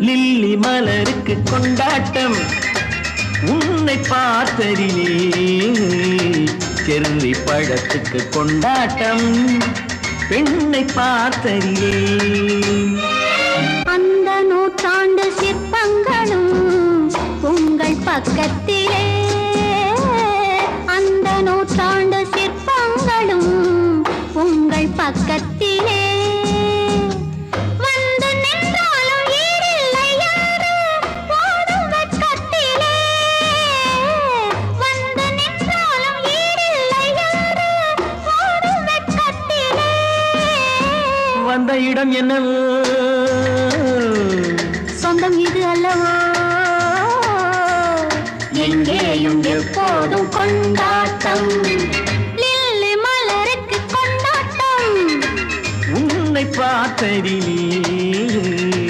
lily மலருக்கு கொண்டாட்டம் உன்னை பார்த்ததிலே செர்ரி பழத்துக்கு கொண்டாட்டம் பெண்ணை பார்த்ததிலே அந்த நூற்றாண்டு சிற்பங்களும் உங்கள் பக்கத்திலே அந்த நூற்றாண்டு சிற்பங்களும் உங்கள் பக்கத்திலே வந்த இடம் என்னவோ சொந்தம் இது அல்லவோ எங்கேயும் எப்போதும் கொண்டாட்டம் லில்லி மலருக்கு கொண்டாட்டம் உன்னை பார்த்ததிலே